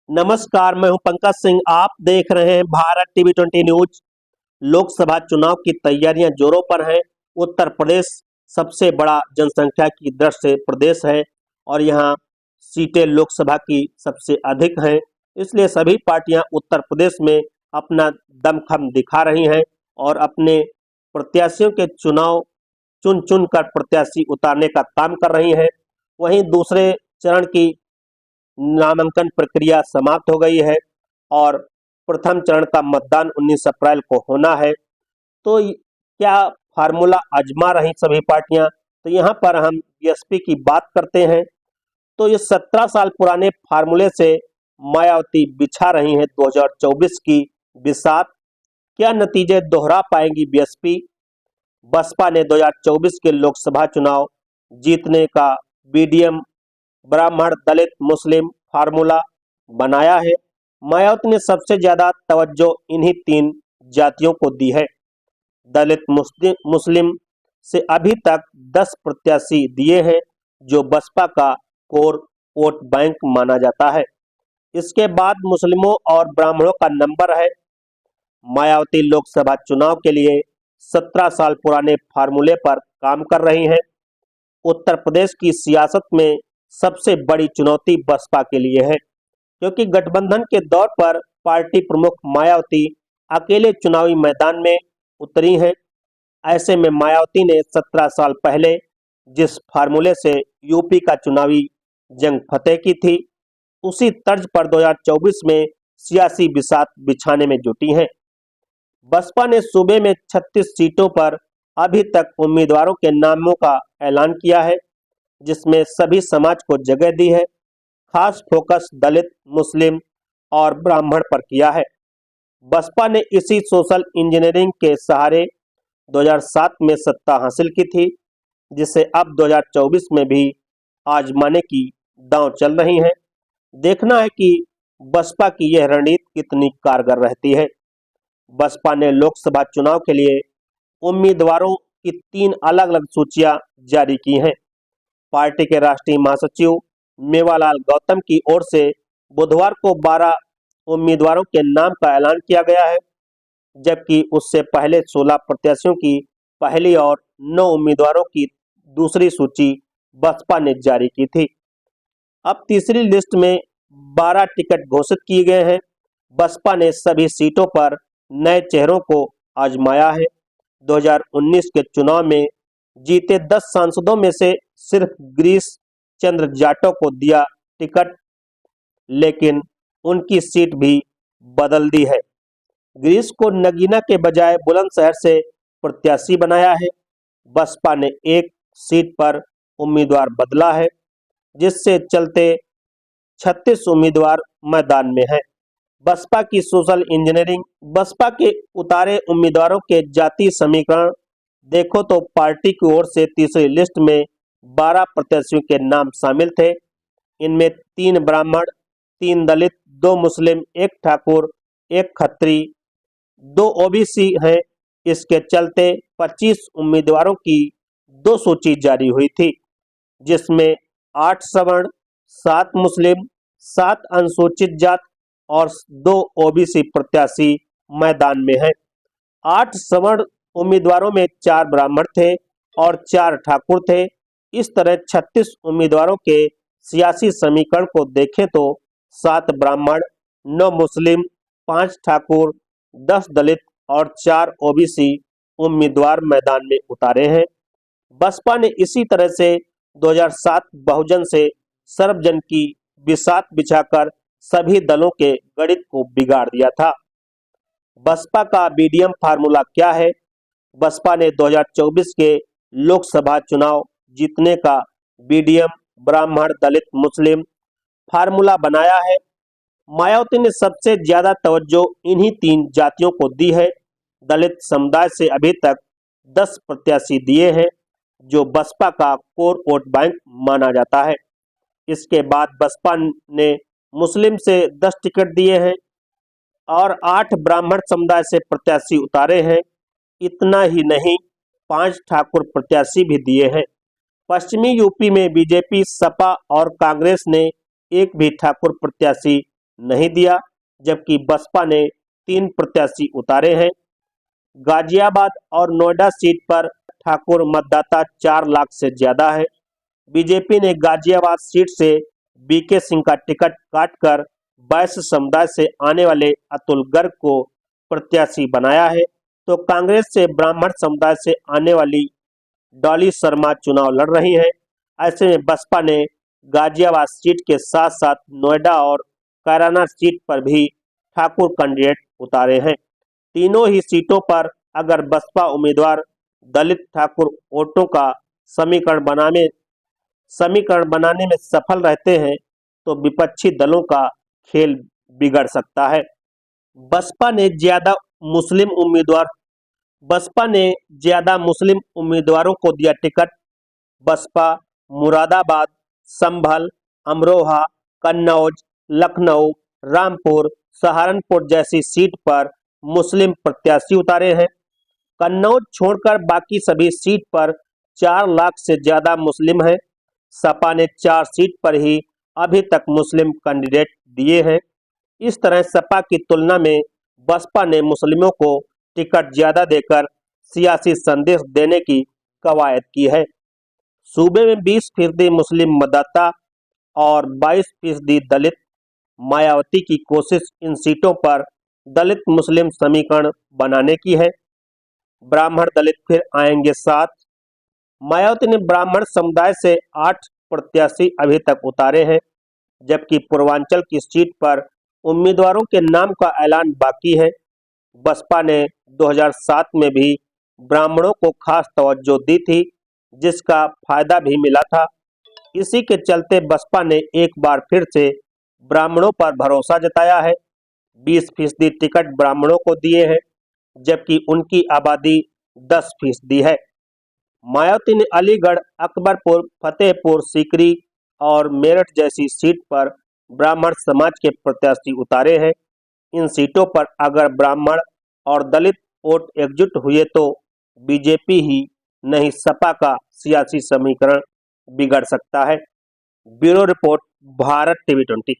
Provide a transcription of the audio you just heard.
नमस्कार, मैं हूं पंकज सिंह। आप देख रहे हैं भारत टीवी 20 न्यूज। लोकसभा चुनाव की तैयारियां जोरों पर हैं। उत्तर प्रदेश सबसे बड़ा जनसंख्या की दृष्टि से प्रदेश है और यहां सीटें लोकसभा की सबसे अधिक हैं। इसलिए सभी पार्टियां उत्तर प्रदेश में अपना दमखम दिखा रही हैं और अपने प्रत्याशियों के चुनाव चुन चुन कर प्रत्याशी उतारने का काम कर रही हैं। वहीं दूसरे चरण की नामांकन प्रक्रिया समाप्त हो गई है और प्रथम चरण का मतदान 19 अप्रैल को होना है। तो क्या फार्मूला आजमा रही सभी पार्टियां? तो यहाँ पर हम बीएसपी की बात करते हैं। तो इस 17 साल पुराने फार्मूले से मायावती बिछा रही हैं 2024 की बिसात। क्या नतीजे दोहरा पाएंगी बीएसपी? बसपा ने 2024 के लोकसभा चुनाव जीतने का बीडीएम ब्राह्मण दलित मुस्लिम फार्मूला बनाया है। मायावती ने सबसे ज्यादा तवज्जो इन्हीं तीन जातियों को दी है। दलित मुस्लिम से अभी तक 10 प्रत्याशी दिए हैं जो बसपा का कोर वोट बैंक माना जाता है। इसके बाद मुस्लिमों और ब्राह्मणों का नंबर है। मायावती लोकसभा चुनाव के लिए 17 साल पुराने फार्मूले पर काम कर रही हैं। उत्तर प्रदेश की सियासत में सबसे बड़ी चुनौती बसपा के लिए है, क्योंकि गठबंधन के दौर पर पार्टी प्रमुख मायावती अकेले चुनावी मैदान में उतरी हैं। ऐसे में मायावती ने 17 साल पहले जिस फार्मूले से यूपी का चुनावी जंग फतेह की थी, उसी तर्ज पर 2024 में सियासी बिसात बिछाने में जुटी हैं। बसपा ने सूबे में 36 सीटों पर अभी तक उम्मीदवारों के नामों का ऐलान किया है, जिसमें सभी समाज को जगह दी है। खास फोकस दलित मुस्लिम और ब्राह्मण पर किया है। बसपा ने इसी सोशल इंजीनियरिंग के सहारे 2007 में सत्ता हासिल की थी, जिसे अब 2024 में भी आजमाने की दांव चल रही है। देखना है कि बसपा की यह रणनीति कितनी कारगर रहती है। बसपा ने लोकसभा चुनाव के लिए उम्मीदवारों की 3 अलग अलग सूचियां जारी की हैं। पार्टी के राष्ट्रीय महासचिव मेवालाल गौतम की ओर से बुधवार को 12 उम्मीदवारों के नाम का ऐलान किया गया है, जबकि उससे पहले 16 प्रत्याशियों की पहली और 9 उम्मीदवारों की दूसरी सूची बसपा ने जारी की थी। अब तीसरी लिस्ट में 12 टिकट घोषित किए गए हैं। बसपा ने सभी सीटों पर नए चेहरों को आजमाया है। 2019 के चुनाव में जीते 10 सांसदों में से सिर्फ गिरीश चंद्र जाटव को दिया टिकट, लेकिन उनकी सीट भी बदल दी है। गिरीश को नगीना के बजाय बुलंदशहर से प्रत्याशी बनाया है। बसपा ने एक सीट पर उम्मीदवार बदला है, जिससे चलते 36 उम्मीदवार मैदान में हैं। बसपा की सोशल इंजीनियरिंग। बसपा के उतारे उम्मीदवारों के जाति समीकरण देखो तो पार्टी की ओर से तीसरी लिस्ट में 12 प्रत्याशियों के नाम शामिल थे। इनमें 3 ब्राह्मण, 3 दलित, 2 मुस्लिम, 1 ठाकुर, 1 खत्री, 2 ओबीसी हैं। इसके चलते 25 उम्मीदवारों की 2 सूची जारी हुई थी, जिसमें 8 सवर्ण, 7 मुस्लिम, 7 अनुसूचित जाति और 2 ओबीसी प्रत्याशी मैदान में हैं। 8 सवर्ण उम्मीदवारों में 4 ब्राह्मण थे और 4 ठाकुर थे। इस तरह 36 उम्मीदवारों के सियासी समीकरण को देखें तो 7 ब्राह्मण, 9 मुस्लिम, 5 ठाकुर, 10 दलित और 4 ओबीसी उम्मीदवार मैदान में उतारे हैं। बसपा ने इसी तरह से 2007 बहुजन से सर्वजन की बिसात बिछाकर सभी दलों के गणित को बिगाड़ दिया था। बसपा का बीडीएम फार्मूला क्या है? बसपा ने 2024 के लोकसभा चुनाव जीतने का बीडीएम ब्राह्मण दलित मुस्लिम फार्मूला बनाया है। मायावती ने सबसे ज्यादा तवज्जो इन्हीं 3 जातियों को दी है। दलित समुदाय से अभी तक 10 प्रत्याशी दिए हैं, जो बसपा का कोर वोट बैंक माना जाता है। इसके बाद बसपा ने मुस्लिम से 10 टिकट दिए हैं और 8 ब्राह्मण समुदाय से प्रत्याशी उतारे हैं। इतना ही नहीं, 5 ठाकुर प्रत्याशी भी दिए हैं। पश्चिमी यूपी में बीजेपी, सपा और कांग्रेस ने एक भी ठाकुर प्रत्याशी नहीं दिया, जबकि बसपा ने 3 प्रत्याशी उतारे हैं। गाजियाबाद और नोएडा सीट पर ठाकुर मतदाता 4 लाख से ज्यादा है। बीजेपी ने गाजियाबाद सीट से बीके सिंह का टिकट काटकर वैश्य समुदाय से आने वाले अतुल गर्ग को प्रत्याशी बनाया है, तो कांग्रेस से ब्राह्मण समुदाय से आने वाली डॉली शर्मा चुनाव लड़ रही हैं। ऐसे में बसपा ने गाजियाबाद सीट के साथ साथ नोएडा और कैराना सीट पर भी ठाकुर कैंडिडेट उतारे हैं। तीनों ही सीटों पर अगर बसपा उम्मीदवार दलित ठाकुर वोटों का समीकरण बनाने में सफल रहते हैं तो विपक्षी दलों का खेल बिगड़ सकता है। बसपा ने ज्यादा मुस्लिम उम्मीदवारों को दिया टिकट। बसपा मुरादाबाद, संभल, अमरोहा, कन्नौज, लखनऊ, रामपुर, सहारनपुर जैसी सीट पर मुस्लिम प्रत्याशी उतारे हैं। कन्नौज छोड़कर बाकी सभी सीट पर 4 लाख से ज्यादा मुस्लिम हैं। सपा ने 4 सीट पर ही अभी तक मुस्लिम कैंडिडेट दिए हैं। इस तरह सपा की तुलना में बसपा ने मुस्लिमों को टिकट ज्यादा देकर सियासी संदेश देने की कवायद की है। सूबे में 20% मुस्लिम मतदाता और 22% दलित। मायावती की कोशिश इन सीटों पर दलित मुस्लिम समीकरण बनाने की है। ब्राह्मण दलित फिर आएंगे साथ। मायावती ने ब्राह्मण समुदाय से 8 प्रत्याशी अभी तक उतारे हैं, जबकि पूर्वांचल की सीट पर उम्मीदवारों के नाम का ऐलान बाकी है। बसपा ने 2007 में भी ब्राह्मणों को खास तवज्जो दी थी, जिसका फायदा भी मिला था। इसी के चलते बसपा ने एक बार फिर से ब्राह्मणों पर भरोसा जताया है। 20% टिकट ब्राह्मणों को दिए हैं, जबकि उनकी आबादी 10% है। मायावती ने अलीगढ़, अकबरपुर, फतेहपुर सीकरी और मेरठ जैसी सीट पर ब्राह्मण समाज के प्रत्याशी उतारे हैं। इन सीटों पर अगर ब्राह्मण और दलित वोट एकजुट हुए तो बीजेपी ही नहीं सपा का सियासी समीकरण बिगड़ सकता है। Bureau report, Bharat TV 20।